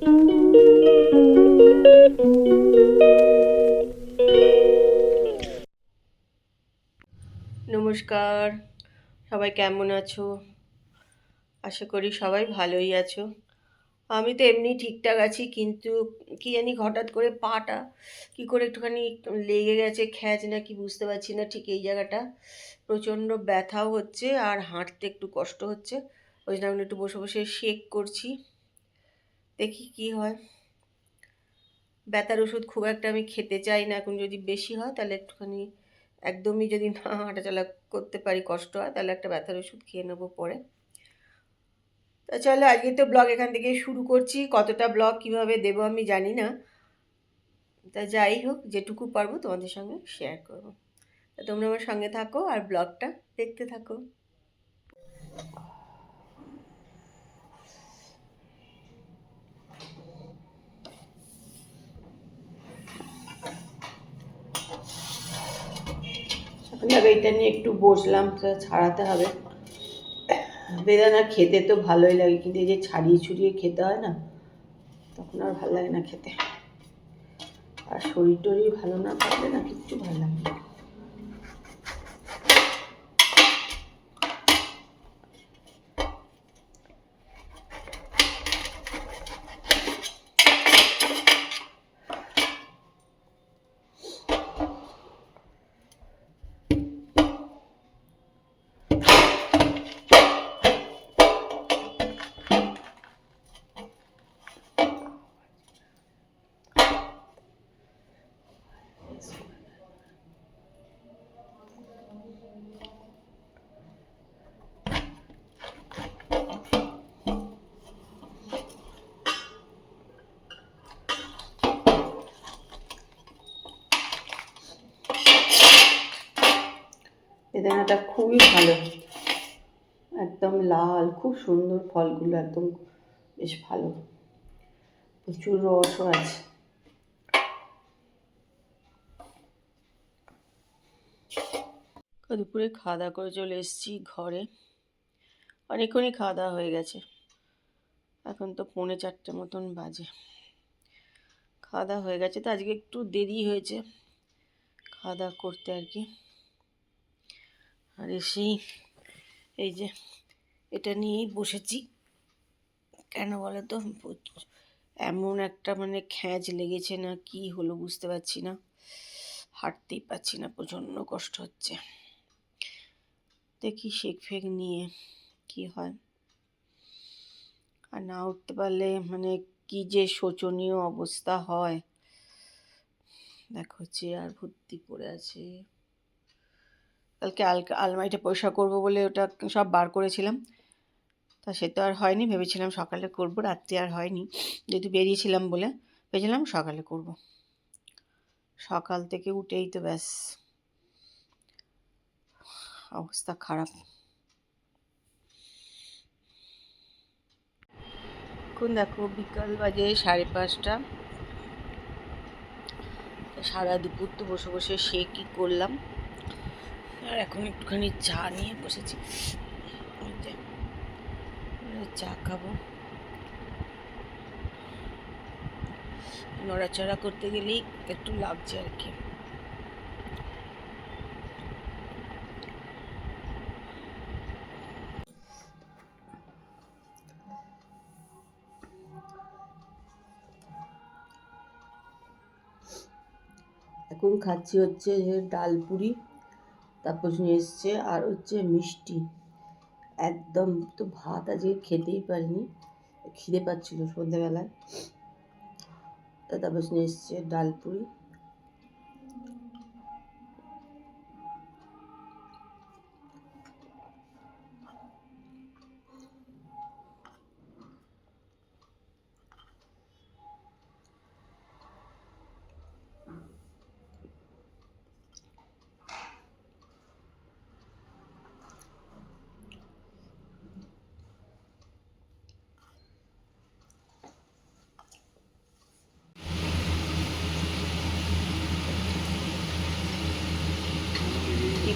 নমস্কার, সবাই কেমন আছো? আশা করি সবাই ভালোই আছো। আমি তো এমনি ঠিকঠাক আছি, কিন্তু কি জানি হঠাৎ করে পাটা কি করে একটুখানি লেগে গেছে, খ্যাচ না কি বুঝতে পারছি না। ঠিক এই জায়গাটা প্রচণ্ড ব্যথাও হচ্ছে আর হাঁটতে একটু কষ্ট হচ্ছে। ওই জন্য আমি একটু বসে বসে শেক করছি, দেখি কি হয়। ব্যথার ওষুধ খুব একটা আমি খেতে চাই না এখন, যদি বেশি হয় তাহলে একটুখানি একদমই যদি না হাঁটাচলা করতে পারি, কষ্ট হয়, তাহলে একটা ব্যথার ওষুধ খেয়ে নেবো পরে। তা চলো আজকে তো ব্লগ এখান থেকে শুরু করছি। কতটা ব্লগ কিভাবে দেবো আমি জানি না, তা যাই হোক যেটুকু পারবো তোমাদের সঙ্গে শেয়ার করবো। তা তোমরা আমার সঙ্গে থাকো আর ব্লগটা দেখতে থাকো। এখন এটা নিয়ে একটু বসলাম, তো ছাড়াতে হবে। বেদানা খেতে তো ভালোই লাগে, কিন্তু এই যে ছাড়িয়ে ছুড়িয়ে খেতে হয় না, তখন আর ভালো লাগে না খেতে। আর শরীর টরীর ভালো না থাকলে না কিচ্ছু ভালো লাগে না। বেদানাটা খুবই ভালো, একদম লাল, খুব সুন্দর ফলগুলো, একদম বেশ ভালো, প্রচুর রসও আছে। দুপুরে খাওয়া দাওয়া করে চলে এসেছি ঘরে। অনেকক্ষণই খাওয়া দাওয়া হয়ে গেছে, এখন তো 3:45 মতন বাজে। খাওয়া দাওয়া হয়ে গেছে, তো আজকে একটু দেরি হয়েছে খাওয়া দাওয়া করতে আর কি। আর এসেই এই যে এটা নিয়েই বসেছি। কেন বলো তো, এমন একটা মানে খ্যাঁচ লেগেছে না কি হলো বুঝতে পারছি না, হাঁটতেই পারছি না, প্রচণ্ড কষ্ট হচ্ছে। দেখি শেক ফেক নিয়ে কি হয়। আর না উঠতে পারলে মানে কি যে শোচনীয় অবস্থা হয়। দেখো চেয়ার ভর্তি পড়ে আছে। কালকে আলমারিটা পরিষ্কার করবো বলে ওটা সব বার করেছিলাম, তা সে তো আর হয়নি। ভেবেছিলাম সকালে করব, রাত্রে আর হয়নি, যেহেতু বেরিয়েছিলাম বলে ভেবেছিলাম সকালে করব। সকাল থেকে উঠেই তো ব্যাস অবস্থা খারাপ। এখন দেখো বিকাল বাজে 5:30। সারা দুপুর তো বসে বসে শেকই করলাম, আর এখন একটুখানি চা নিয়ে বসেছি, চা খাবো। নড়াচড়া করতে গেলেই একটু লাগছে আর কি। এখন খাচ্ছি হচ্ছে যে ডাল পুরি, তারপর নিয়ে এসছে আর হচ্ছে মিষ্টি। একদম তো ভাত আজকে খেতেই পারিনি, খিদে পাচ্ছিল সন্ধ্যেবেলায়, তারপর নিয়ে এসছে ডাল পুরি।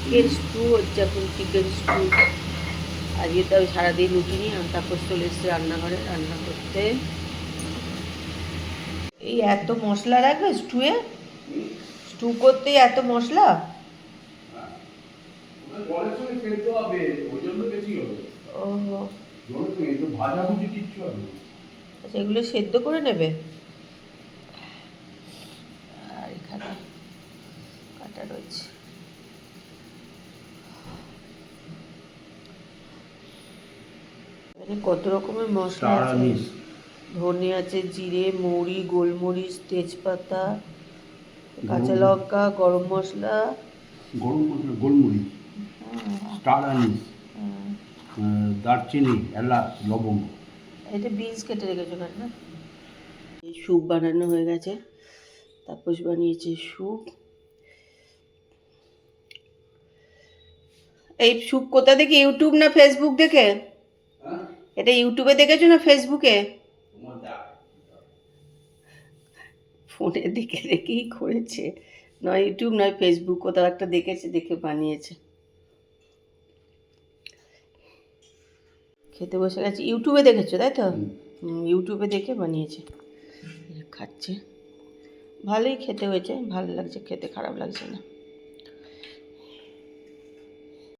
চিকেন স্টু হচ্ছে এখন, চিকেন স্টু। আজকে তো আমি সারাদিন উঠিনি, আমি তারপর চলে এসেছি রান্নাঘরে রান্না করতে। এই এত মশলা রাখবে স্টুয়ে? স্টু করতে এত মশলা? জলের সঙ্গে সেদ্ধ হবে, ওই জন্য বেশি হবে। ওহো, জলের সঙ্গে একটু ভাজাভুজি কিচ্ছু হবে না। আচ্ছা এগুলো সেদ্ধ করে নেবে। আর এখানে কাটা রয়েছে। এখানে কত রকমের মশলা স্টার আছে। আনিস, ধনে আছে, জিরে, মৌরি, গোলমরিচ, তেজপাতা, কাঁচা গরম লঙ্কা, গরম মশলা। গরম মশলা, গোলমরিচ, স্টার আনিস, দারচিনি, এলাচ, লবঙ্গ। এটা বিনস কেটে রেখেছো কেন না? এই স্যুপ বানানো হয়ে গেছে। তাপস বানিয়েছে স্যুপ। এই স্যুপ কোথা থেকে, ইউটিউব না ফেসবুক দেখে? হ্যাঁ? এটা ইউটিউবে দেখেছো না ফেসবুকে? তোমার দেখ। ফোনে দেখে দেখেই করেছে, নয় ইউটিউব নয় ফেসবুক, কোথাও একটা দেখেছে, দেখে বানিয়েছে। খেতে বসে গেছে, ইউটিউবে দেখেছো তাই তো? ইউটিউবে দেখে বানিয়েছে। খাচ্ছে, ভালোই খেতে হয়েছে, ভালো লাগছে খেতে, খারাপ লাগছে না।